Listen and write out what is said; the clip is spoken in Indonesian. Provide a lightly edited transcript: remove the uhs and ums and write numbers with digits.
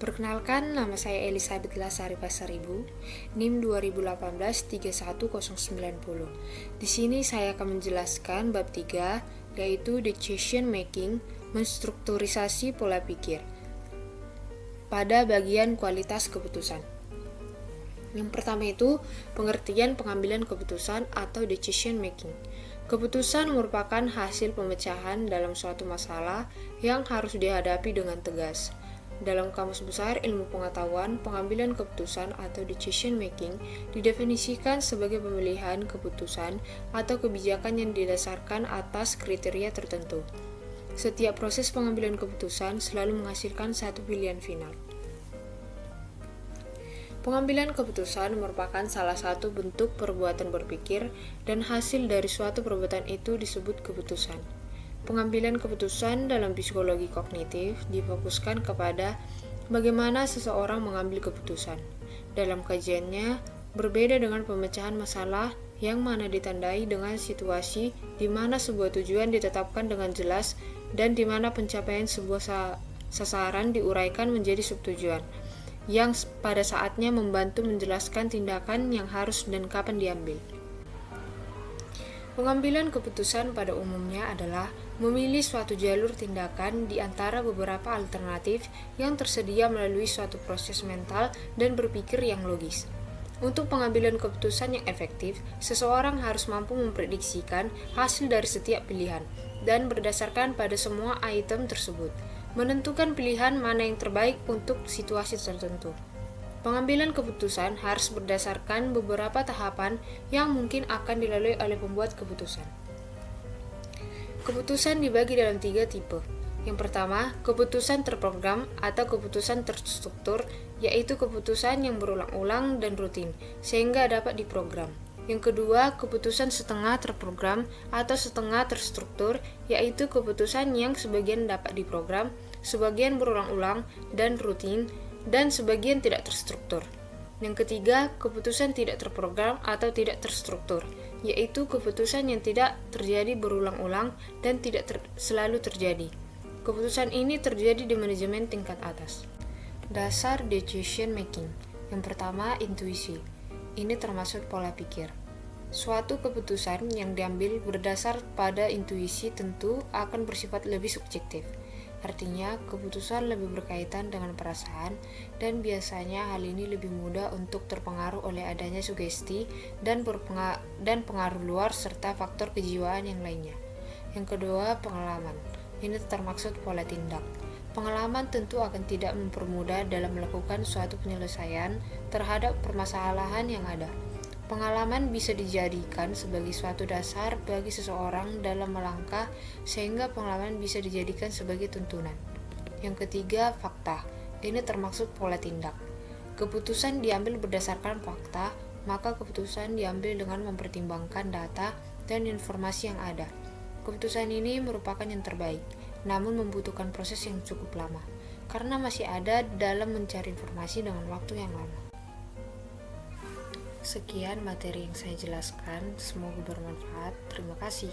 Perkenalkan, nama saya Elizabeth Lasari Pasaribu, NIM 2018-31090. Di sini saya akan menjelaskan bab 3, yaitu Decision Making, menstrukturisasi pola pikir, pada bagian kualitas keputusan. Yang pertama itu, pengertian pengambilan keputusan atau decision making. Keputusan merupakan hasil pemecahan dalam suatu masalah yang harus dihadapi dengan tegas. Dalam Kamus Besar Ilmu Pengetahuan, pengambilan keputusan atau decision making didefinisikan sebagai pemilihan keputusan atau kebijakan yang didasarkan atas kriteria tertentu. Setiap proses pengambilan keputusan selalu menghasilkan satu pilihan final. Pengambilan keputusan merupakan salah satu bentuk perbuatan berpikir, dan hasil dari suatu perbuatan itu disebut keputusan. Pengambilan keputusan dalam psikologi kognitif difokuskan kepada bagaimana seseorang mengambil keputusan. Dalam kajiannya, berbeda dengan pemecahan masalah yang mana ditandai dengan situasi di mana sebuah tujuan ditetapkan dengan jelas dan di mana pencapaian sebuah sasaran diuraikan menjadi subtujuan, yang pada saatnya membantu menjelaskan tindakan yang harus dan kapan diambil. Pengambilan keputusan pada umumnya adalah memilih suatu jalur tindakan di antara beberapa alternatif yang tersedia melalui suatu proses mental dan berpikir yang logis. Untuk pengambilan keputusan yang efektif, seseorang harus mampu memprediksikan hasil dari setiap pilihan dan berdasarkan pada semua item tersebut, menentukan pilihan mana yang terbaik untuk situasi tertentu. Pengambilan keputusan harus berdasarkan beberapa tahapan yang mungkin akan dilalui oleh pembuat keputusan. Keputusan dibagi dalam 3 tipe. Yang pertama, keputusan terprogram atau keputusan terstruktur, yaitu keputusan yang berulang-ulang dan rutin, sehingga dapat diprogram. Yang kedua, keputusan setengah terprogram atau setengah terstruktur, yaitu keputusan yang sebagian dapat diprogram, sebagian berulang-ulang dan rutin, dan sebagian tidak terstruktur. Yang ketiga, keputusan tidak terprogram atau tidak terstruktur, yaitu keputusan yang tidak terjadi berulang-ulang dan tidak selalu terjadi. Keputusan ini terjadi di manajemen tingkat atas. Dasar decision making. Yang pertama, intuisi. Ini termasuk pola pikir. Suatu keputusan yang diambil berdasar pada intuisi tentu akan bersifat lebih subjektif. Artinya, keputusan lebih berkaitan dengan perasaan, dan biasanya hal ini lebih mudah untuk terpengaruh oleh adanya sugesti dan pengaruh luar serta faktor kejiwaan yang lainnya. Yang kedua, pengalaman. Ini termaksud pola tindak. Pengalaman tentu akan tidak mempermudah dalam melakukan suatu penyelesaian terhadap permasalahan yang ada. Pengalaman bisa dijadikan sebagai suatu dasar bagi seseorang dalam melangkah, sehingga pengalaman bisa dijadikan sebagai tuntunan. Yang ketiga, fakta. Ini termaksud pola tindak. Keputusan diambil berdasarkan fakta, maka keputusan diambil dengan mempertimbangkan data dan informasi yang ada. Keputusan ini merupakan yang terbaik, namun membutuhkan proses yang cukup lama, karena masih ada dalam mencari informasi dengan waktu yang lama. Sekian materi yang saya jelaskan, semoga bermanfaat. Terima kasih.